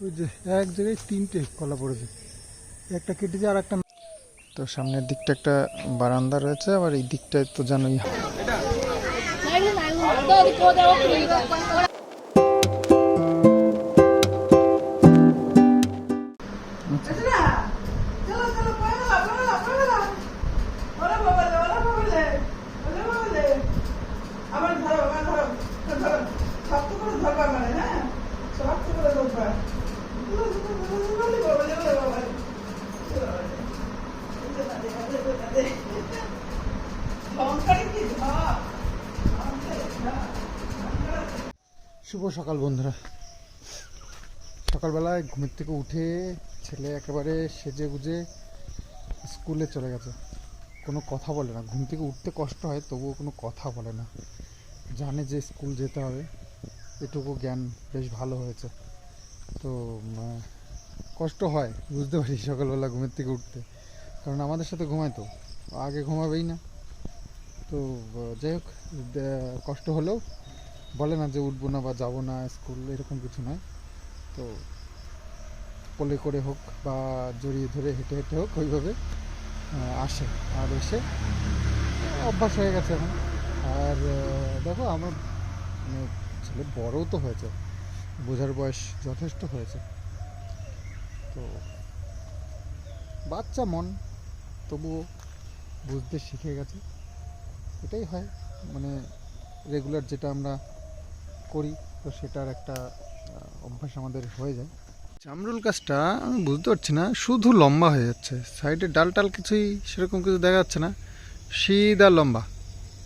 ওই যে এক জায়গায় তিনটে কলা পড়েছে, একটা কেটেছে আর একটা। তো সামনের দিকটা একটা বারান্দা রয়েছে, আবার এই দিকটায় তো জানোই। শুভ সকাল বন্ধুরা। সকালবেলায় ঘুমের থেকে উঠে ছেলে একেবারে সেজে গুজে স্কুলে চলে গেছে। কোনো কথা বলে না, ঘুম থেকে উঠতে কষ্ট হয় তবুও কোনো কথা বলে না, জানে যে স্কুল যেতে হবে, এটুকু জ্ঞান বেশ ভালো হয়েছে। তো কষ্ট হয় বুঝতে পারি সকালবেলা ঘুমের থেকে উঠতে, কারণ আমাদের সাথে ঘুমায় তো, আগে ঘুমাবেই না। তো যাই হোক, কষ্ট হলেও বলে না যে উঠবো না বা যাবো না স্কুল, এরকম কিছু নয়। তো কোলে করে হোক বা জড়িয়ে ধরে হেঁটে হেঁটে হোক ওইভাবে আসে, আর এসে অভ্যাস হয়ে গেছে এখন। আর দেখো আমার মানে ছেলে বড়ও তো হয়েছে, বোঝার বয়স যথেষ্ট হয়েছে। তো বাচ্চা মন, তবুও বুঝতে শিখে গেছে। এটাই হয়, মানে রেগুলার যেটা আমরা করি তো সেটার একটা অভ্যাস আমাদের হয়ে যায়। জামরুল গাছটা আমি বুঝতে পারছি না, শুধু লম্বা হয়ে যাচ্ছে, সাইডে ডাল টাল কিছুই সেরকম কিছু দেখা যাচ্ছে না, সিধা লম্বা।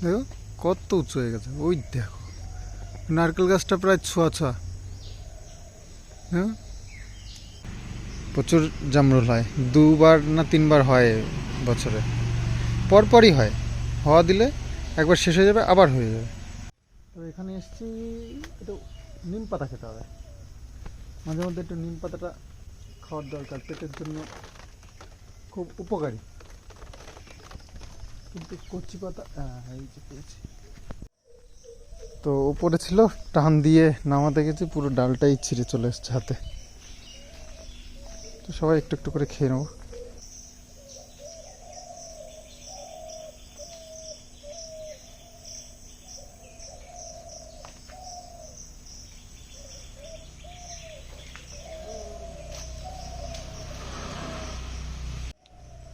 দেখো কত উঁচু হয়ে গেছে, ওই দেখো নারকেল গাছটা প্রায় ছোঁয়া ছোঁয়া। হ্যাঁ, প্রচুর জামরুল হয়, দুবার না তিনবার হয় বছরে, পরপরই হয়। হওয়া দিলে একবার শেষ হয়ে যাবে, আবার হয়ে যাবে। তো এখানে এসেছি, একটু নিম পাতা খেতে হবে, মাঝে মধ্যে একটু নিম পাতাটা খাওয়ার দরকার, পেটের জন্য খুব উপকারী। কিন্তু কচি পাতা এই যে পেয়েছি, তো উপরে ছিল, টান দিয়ে নামাতে গেছি, পুরো ডালটাই ছিঁড়ে চলে এসছে হাতে। তো সবাই একটু একটু করে খেয়ে নেবো।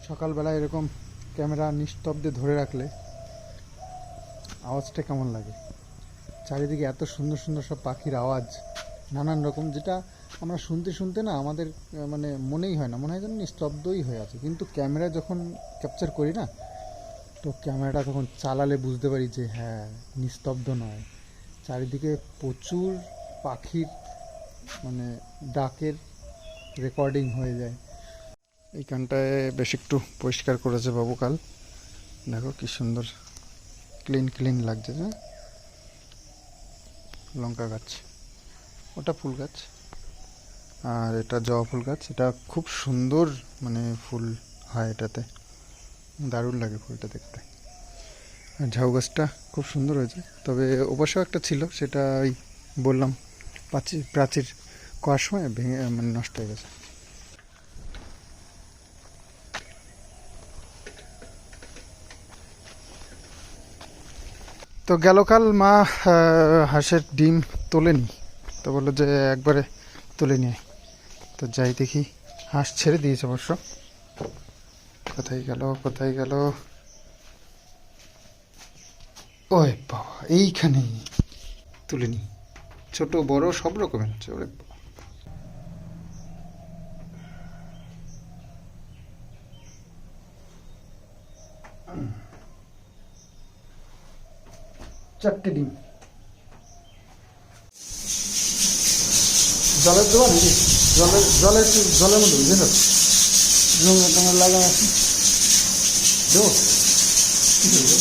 সকালবেলা এরকম ক্যামেরা নিস্তব্ধে ধরে রাখলে আওয়াজটা কেমন লাগে, চারিদিকে এত সুন্দর সুন্দর সব পাখির আওয়াজ, নানান রকম, যেটা আমরা শুনতে শুনতে না আমাদের মানে মনেই হয় না, মনে হয় যেন নিস্তব্ধই হয়ে আছে। কিন্তু ক্যামেরা যখন ক্যাপচার করি না, তো ক্যামেরাটা তখন চালালে বুঝতে পারি যে হ্যাঁ, নিস্তব্ধ নয়, চারিদিকে প্রচুর পাখির মানে ডাকের রেকর্ডিং হয়ে যায়। এইখানটায় বেশ একটু পরিষ্কার করেছে বাবু কাল, দেখো কি সুন্দর ক্লিন ক্লিন লাগছে। যে লঙ্কা গাছ, ওটা ফুল গাছ, আর এটা জবা ফুল গাছ, এটা খুব সুন্দর মানে ফুল হয় এটাতে, দারুণ লাগে ফুলটা দেখতে। আর ঝাউ গাছটা খুব সুন্দর হয়েছে, তবে অবশ্য একটা ছিল, সেটা ওই বললাম প্রাচীর করার সময় ভেঙে মানে নষ্ট হয়ে গেছে। তো গেলকাল মা হাঁসের ডিম তোলেনি, তো বললো যে একবারে তুলে নিয়ে, তো যাই দেখি, হাঁস ছেড়ে দিয়েছে অবশ্য। কোথায় গেল কোথায় গেল, ওই বাবা এইখানেই, তুলে নি, ছোট বড় সব রকমের হচ্ছে। ওরে চারটে ডিম, জলের দেওয়া নাকি, জলের মধ্যে বুঝে না তোমার লাগা আছে, দেবো কি করবো।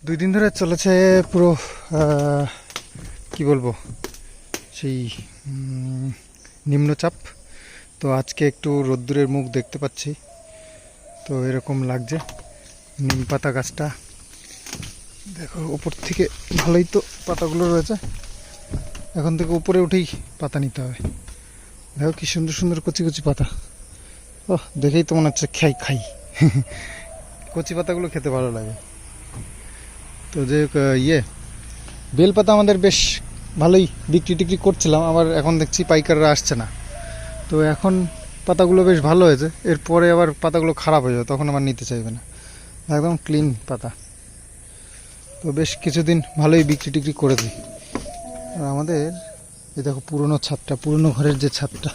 2 দিন ধরে চলেছে পুরো কি বলবো, সেই নিম্নচাপ। তো আজকে একটু রোদ্দুরের মুখ দেখতে পাচ্ছি, তো এরকম লাগছে। নিম পাতা গাছটা দেখো উপর থেকে ভালোই তো পাতাগুলো রয়েছে, এখন থেকে উপরে উঠেই পাতা নিতে হবে। দেখো কি সুন্দর সুন্দর কচি কচি পাতা, ও দেখেই তো মনে হচ্ছে খাই খাই। কচি পাতাগুলো খেতে ভালো লাগে। তো যে বেলপাতা আমাদের বেশ ভালোই বিক্রি টিক্রি করছিলাম, আবার এখন দেখছি পাইকাররা আসছে না। তো এখন পাতাগুলো বেশ ভালো হয়েছে, এরপরে আবার পাতাগুলো খারাপ হয়ে যাবে, তখন আবার নিতে চাইবে না। একদম ক্লিন পাতা। তো বেশ কিছুদিন ভালোই বিক্রি টিক্রি করে দিই। আর আমাদের এই দেখো পুরনো ছাদটা, পুরনো ঘরের যে ছাদটা,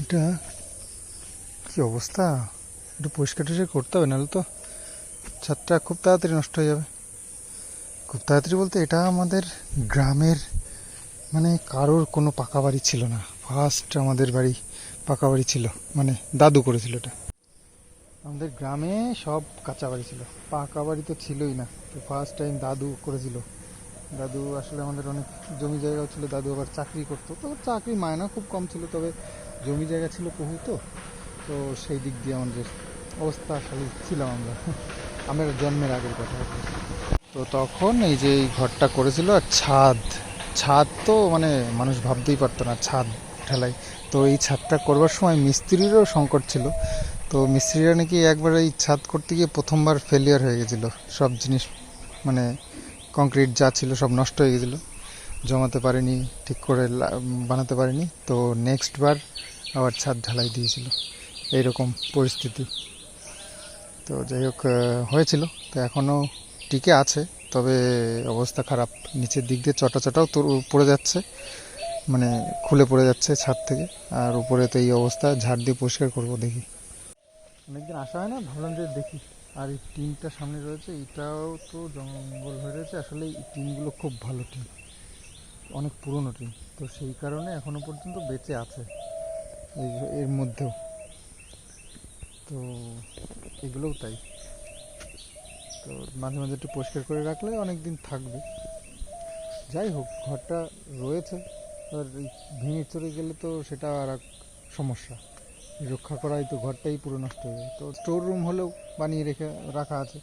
এটা কি অবস্থা, একটু পরিষ্কার টরিষ্কার করতে হবে, নাহলে তো ছাদটা খুব তাড়াতাড়ি নষ্ট হয়ে যাবে। খুব তাড়াতাড়ি বলতে, এটা আমাদের গ্রামের মানে কারোর কোনো পাকা বাড়ি ছিল না, ফার্স্ট আমাদের বাড়ি পাকা বাড়ি ছিল, মানে দাদু করেছিল এটা। আমাদের গ্রামে সব কাঁচা বাড়ি ছিল, পাকা বাড়ি তো ছিলই না। তো ফার্স্ট টাইম দাদু করেছিল। দাদু আসলে আমাদের অনেক জমি জায়গাও ছিল, দাদু আবার চাকরি করতো, তো চাকরি মায়না খুব কম ছিল, তবে জমি জায়গা ছিল বহু। তো তো সেই দিক দিয়ে আমাদের অবস্থা আসলে ছিলাম আমরা, আমার জন্মের আগের কথা। তো তখন এই যে এই ঘরটা করেছিল, আর ছাদ, ছাদ তো মানে মানুষ ভাবতেই পারতো না ছাদ ঢালাই। তো এই ছাদটা করবার সময় মিস্ত্রিরও সংকট ছিল। তো মিস্ত্রিরা নাকি একবার এই ছাদ করতে গিয়ে প্রথমবার ফেলিয়ার হয়ে গেছিলো, সব জিনিস মানে কংক্রিট যা ছিল সব নষ্ট হয়ে গেছিলো, জমাতে পারেনি, ঠিক করে বানাতে পারেনি। তো নেক্সট বার আবার ছাদ ঢালাই দিয়েছিল, এইরকম পরিস্থিতি। তো যাই হোক হয়েছিল, তো এখনও টিকে আছে, তবে অবস্থা খারাপ। নিচের দিক দিয়ে চটা চটাও তো পড়ে যাচ্ছে, মানে খুলে পড়ে যাচ্ছে ছাদ থেকে। আর উপরে তো এই অবস্থা, ঝাড় দিয়ে পরিষ্কার করবো দেখি। অনেকদিন আসা হয় না, ভাবলাম যে দেখি। আর এই টিনটা সামনে রয়েছে, এটাও তো জঙ্গল হয়ে রয়েছে। আসলে এই টিনগুলো খুব ভালো টিন, অনেক পুরনো টিন, তো সেই কারণে এখনো পর্যন্ত বেঁচে আছে এর মধ্যেও। তো এগুলোও তাই। তো মাঝে মাঝে একটু পরিষ্কার করে রাখলে অনেক দিন থাকবে। যাই হোক, ঘরটা রয়েছে, আর এই ভেঙে চড়ে গেলে তো সেটা আর এক সমস্যা। রক্ষা করাই তো, ঘরটাই পুরো নষ্ট হয়ে যায়। তো স্টোর রুম হলেও বানিয়ে রাখা আছে,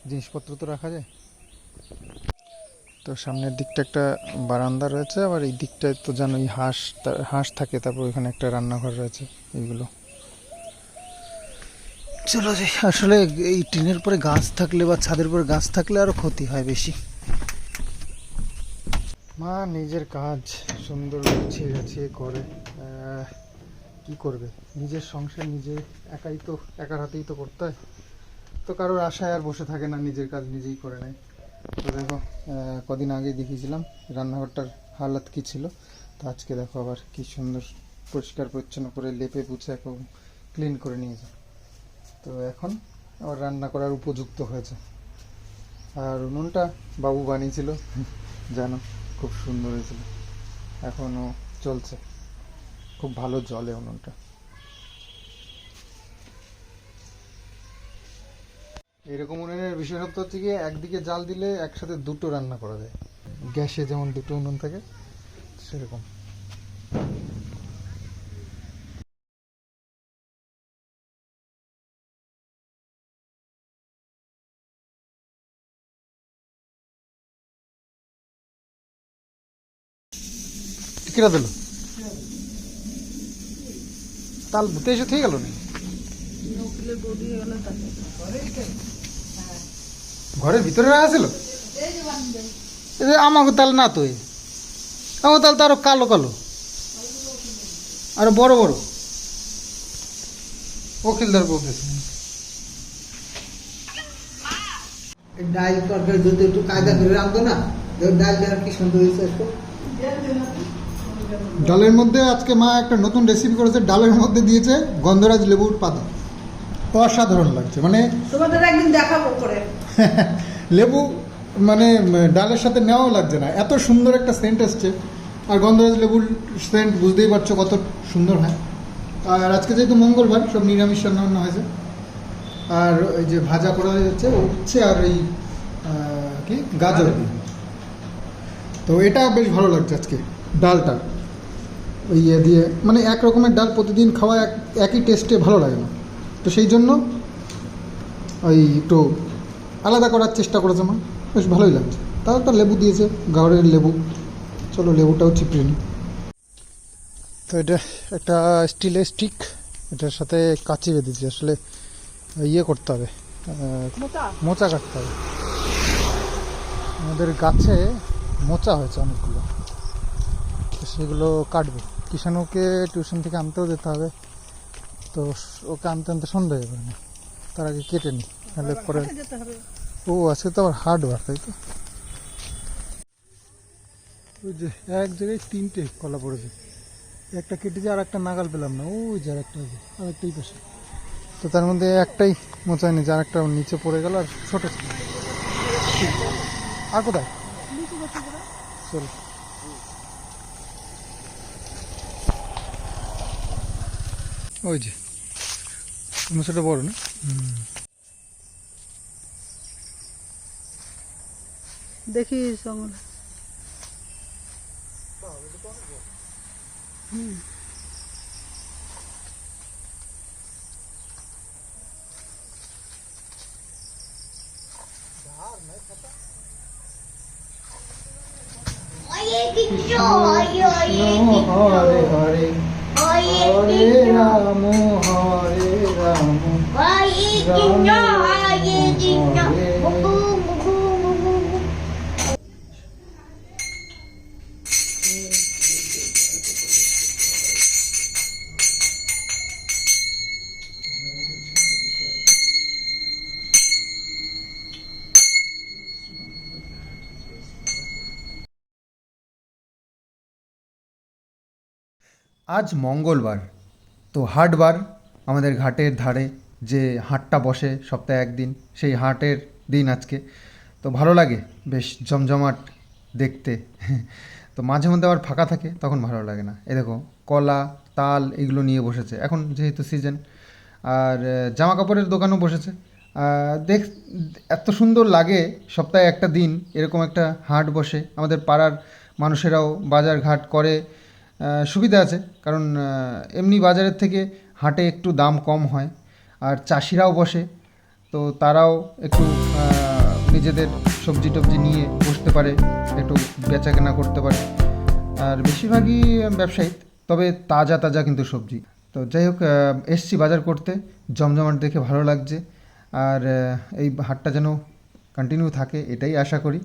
জিনিসপত্র তো রাখা যায়। তো সামনের দিকটা একটা বারান্দা রয়েছে, আবার এই দিকটায় তো জানোই হাঁস থাকে, তারপর ওইখানে একটা রান্নাঘর রয়েছে। এইগুলো চলো যে, আসলে এই টিনের পরে গাছ থাকলে বা ছাদের পরে গাছ থাকলে আরো ক্ষতি হয় বেশি। মা নিজের কাজ সুন্দর গুছিয়ে গাছিয়ে করে, কি করবে, নিজের সংসার নিজে একাই তো, একার হাতেই তো করতে হয়। তো কারোর আশায় আর বসে থাকে না, নিজের কাজ নিজেই করে নেয়। তো দেখো, কদিন আগে দেখিয়েছিলাম রান্নাঘরটার হালাত কি ছিল, তো আজকে দেখো আবার কি সুন্দর পরিষ্কার পরিচ্ছন্ন করে লেপে পুছে একদম ক্লিন করে নিয়েছে। তো এখন আবার রান্না করার উপযুক্ত হয়েছে। আর উনুনটা বাবু বানিয়েছিল, জানো, খুব সুন্দর হয়েছিল, এখনও চলছে, খুব ভালো জলে উনুনটা। এরকম উনুনের বিশেষত্ব হচ্ছে কি, একদিকে জাল দিলে একসাথে দুটো রান্না করা যায়, গ্যাসে যেমন দুটো উনুন থাকে সেরকম। কিরা দিল তাল ভূতে এসে থেকে গেল না, ঘরের ভিতরে রাখা ছিল। আমাকে তাল না, তো আমার তাল তো আরো কালো কালো, আরো বড় বড় ওকিলদার বলতেছে। ডাল তরকারি যদি একটু কায়দা করে রাখবে না, ডাল দেওয়ার কি সুন্দর হয়েছে। ডালের মধ্যে আজকে মা একটা নতুন রেসিপি করেছে, ডালের মধ্যে দিয়েছে গন্ধরাজ লেবুর পাতা, অসাধারণ লাগছে। মানে তোমাদের একদিন দেখাবো করে। লেবু মানে ডালের সাথে নেওয়াও লাগছে না, এত সুন্দর একটা সেন্ট এসছে। আর গন্ধরাজ লেবুর সেন্ট বুঝতেই পারছো কত সুন্দর হয়। আর আজকে যেহেতু মঙ্গলবার, সব নিরামিষ রান্না হয়েছে। আর এই যে ভাজা করা হয়েছে উচ্ছে, আর এই কি গাজর দিয়ে। তো এটা বেশ ভালো লাগছে আজকে ডালটা, ওই ইয়ে দিয়ে, মানে এক রকমের ডাল প্রতিদিন খাওয়া একই টেস্টে ভালো লাগে না, তো সেই জন্য ওই একটু আলাদা করার চেষ্টা করেছে মা, বেশ ভালোই লাগছে। তাও একটা লেবু দিয়েছে, গাওয়ারের লেবু, চলো লেবুটাও চিপড়ে নিই। তো এটা একটা স্টিলের স্টিক, এটার সাথে কাঁচি বেঁধেছি, আসলে ইয়ে করতে হবে, মোচা কাটতে হবে। আমাদের গাছে মোচা হয়েছে অনেকগুলো, তো সেগুলো কাটবে। কিষাণুকে টিউশন থেকে আনতেও যেতে হবে, তো ওকে আনতে আনতে সন্ধ্যা যাবে না, তার আগে কেটে নিই, নাহলে পরে। ও আজকে তো আবার হার্ডবার, তাই তো। ওই যে এক জায়গায় 3টে কলা পড়েছে, একটা কেটেছে আর একটা নাগাল পেলাম না, ওই যে আরেকটা, আর একটাই পাশে, তো তার মধ্যে একটাই মোচাই নিয়েছে, আর একটা নিচে পড়ে গেল, আর ছোট ছিল। আর কোথায় চল, ওই যে মোচাটা বড় না। দেখিস আমার হরে হরে হরে রাম হরে রাম আজ মঙ্গলবার, তো হাটবার। আমাদের ঘাটের ধারে যে হাটটা বসে সপ্তাহে একদিন, সেই হাটের দিন আজকে। তো ভালো লাগে, বেশ জমজমাট দেখতে। তো মাঝে মধ্যে আবার ফাঁকা থাকে, তখন ভালো লাগে না। এ দেখো, কলা, তাল এগুলো নিয়ে বসেছে, এখন যেহেতু সিজন। আর জামা কাপড়ের দোকানও বসেছে। দেখ, এত সুন্দর লাগে সপ্তাহে একটা দিন এরকম একটা হাট বসে। আমাদের পাড়ার মানুষেরাও বাজার ঘাট করে, সুবিধা আছে, কারণ এমনি বাজারের থেকে হাটে একটু দাম কম হয়। আর চাষিরাও বসে, তো তারাও একটু নিজেদের সবজি টবজি নিয়ে বসতে পারে, একটু বেচা কেনা করতে পারে। আর বেশিরভাগই ব্যবসায়ী, তবে তাজা তাজা কিন্তু সবজি। তো যাই হোক, এসছি বাজার করতে, জমজমাট দেখে ভালো লাগছে। আর এই হাটটা যেন কন্টিনিউ থাকে, এটাই আশা করি।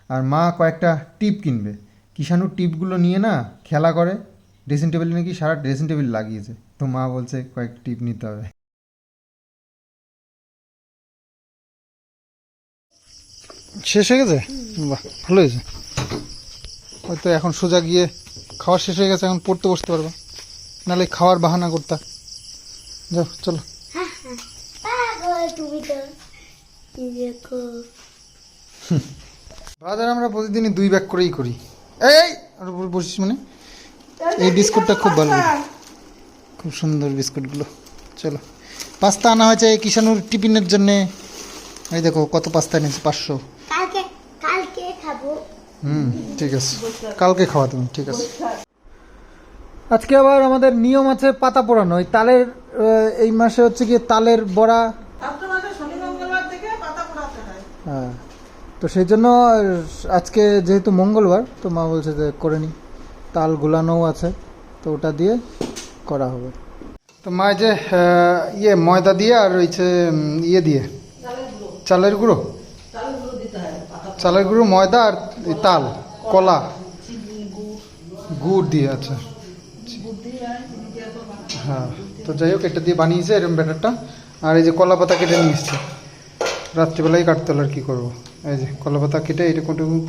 আর মা কয়েকটা টিপ কিনবে, কিষাণুর টিপগুলো নিয়ে না খেলা করে, ড্রেসিং টেবিলে নাকি সারা ড্রেসিং টেবিল লাগিয়েছে, তো মা বলছে কয়েকটা টিপ নিতে হবে। শেষ হয়ে গেছে, বাহ ভালো হয়েছে। হয়তো এখন সোজা গিয়ে খাওয়া শেষ হয়ে গেছে, এখন পড়তে বসতে পারবা, নাহলে খাওয়ার বাহানা করতা। যাও চলো। বাজার আমরা প্রতিদিনই 2 ব্যাগ করেই করি। এই আর উপর বসিস মানে, এই বিস্কুটটা খুব ভালো, খুব সুন্দর বিস্কুটগুলো। চলো, পাস্তা আনা হয়েছে কিষাণুর টিফিনের জন্যে। এই দেখো কত পাস্তা এনেছে, 500। কালকে খাবো। ঠিক আছে, কালকে খাওয়া তুমি, ঠিক আছে। আজকে আবার আমাদের নিয়ম আছে পাতা পোড়ানো, ওই তালের, এই মাসে হচ্ছে কি তালের বড়া। হ্যাঁ, তো সেই জন্য আজকে যেহেতু মঙ্গলবার, তো মা বলছে যে করে নি, তাল গুলানোও আছে, তো ওটা দিয়ে করা হবে। তো মা যে ইয়ে ময়দা দিয়ে আর হচ্ছে ইয়ে দিয়ে চালের গুঁড়ো, চালের গুঁড়ো, ময়দা আর তাল, কলা, গুড় দিয়ে, আচ্ছা হ্যাঁ। তো যাই হোক, এটা দিয়ে বানিয়েছে এরকম ব্যাটারটা। আর এই যে কলা পাতা কেটে নিয়ে এসছে, রাত্রিবেলায় কাটতে হলে আর কী করবো। এই যে কলা পাতা কেটে এটা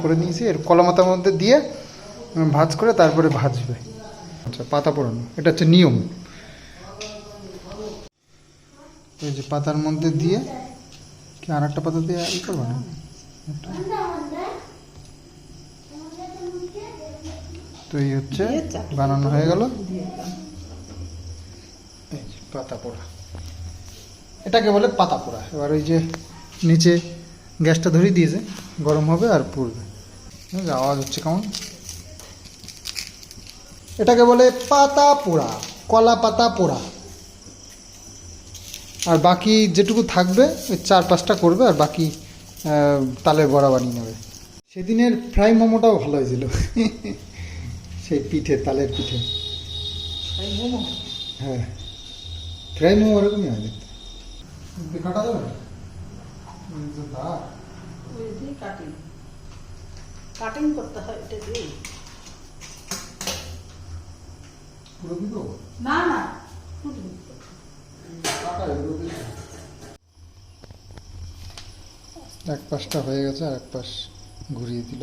করে নিয়েছি, এর কলা পাতার মধ্যে দিয়ে ভাজ করে তারপরে ভাজবে। আচ্ছা, পাতা পোড়ানো, এটা হচ্ছে নিয়ম। এই যে পাতার মধ্যে দিয়ে, কি আর একটা পাতা দিয়ে ই করবো না, তো এই হচ্ছে বানানো হয়ে গেল পাতা পোড়া, এটাকে বলে পাতা পোড়া। এবার ওই যে নিচে গ্যাসটা ধরিয়ে দিয়েছে, গরম হবে আর পুড়বে। আওয়াজ হচ্ছে কেমন? এটাকে বলে পাতা পোড়া, কলা পাতা পোড়া। আর বাকি যেটুকু থাকবে ওই 4-5টা করবে, আর বাকি তালের বড়া বানিয়ে নেবে। সেদিনের ফ্রাই মোমোটাও ভালো হয়েছিল। সেই পিঠে, তালের পিঠে। হ্যাঁ, ফ্রাই মোমো ওরকমই হয় দেখতে। কাটা যাবে না? ওই দিয়ে কাটিং কাটিং করতে হয় এটা দিয়ে। পুরো দিত? না না এক পাশটা হয়ে গেছে, আর এক পাশ ঘুরিয়ে দিল।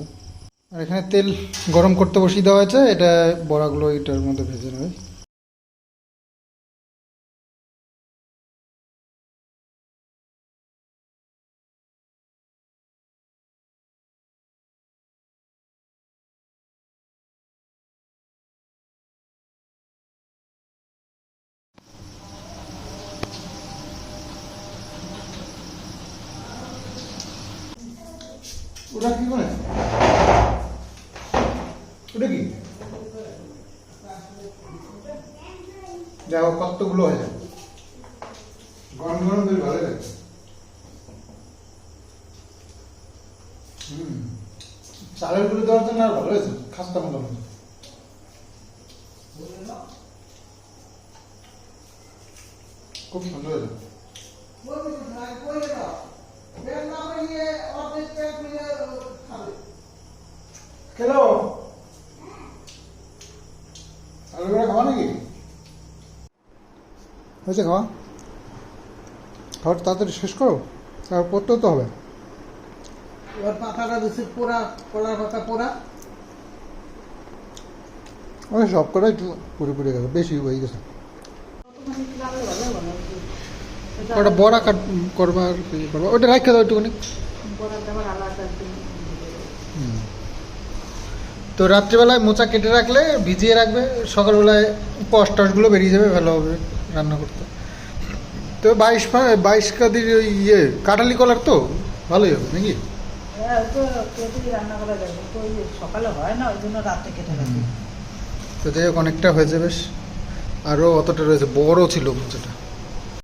আর এখানে তেল গরম করতে বসিয়ে দেওয়া হয়েছে, এটা বড়াগুলো এটার মধ্যে ভেজে নেবে। ওটা কি করে? ওটা কি? যাও, কতগুলো হয়ে যাবে। গরম গরম বেশ ভালো লাগে। চালের গুঁড়ো দেওয়ার জন্য আর ভালো হয়েছে, খাস্তা মতো হয়েছে। খুব সুন্দর হয়েছে। হ্যালো, আলু করে খাওয়া নাকি? হয়েছে খাওয়া? খাওয়াটা তাড়াতাড়ি শেষ করো, তারপর পড়তেও তো হবে। এবার পাতাটা বেশি পোড়া, কলার পাতা পোড়া। ওই সব করে একটু পুরোপুরি গেছে, বেশি হয়ে গেছে। ওটা বড়া করবা, আর কি করবা, ওটা রাখতে দাও একটুখানি। তো রাত্রিবেলায় মোচা কেটে রাখলে, ভিজিয়ে রাখবে, সকালবেলায় কষ টসগুলো বেরিয়ে যাবে, ভালো হবে রান্না করতে। তো 22 কাদির ওই কাঁঠালি কলার তো ভালোই হবে নাকি? হ্যাঁ তো কেটে রান্না করা যাবে, তো ওই সকালে হয় না, ওই জন্য রাতে কেটে রাখি। তো যাই হোক, অনেকটা হয়েছে বেশ, আরও অতটা রয়েছে, বড় ছিল মোচাটা।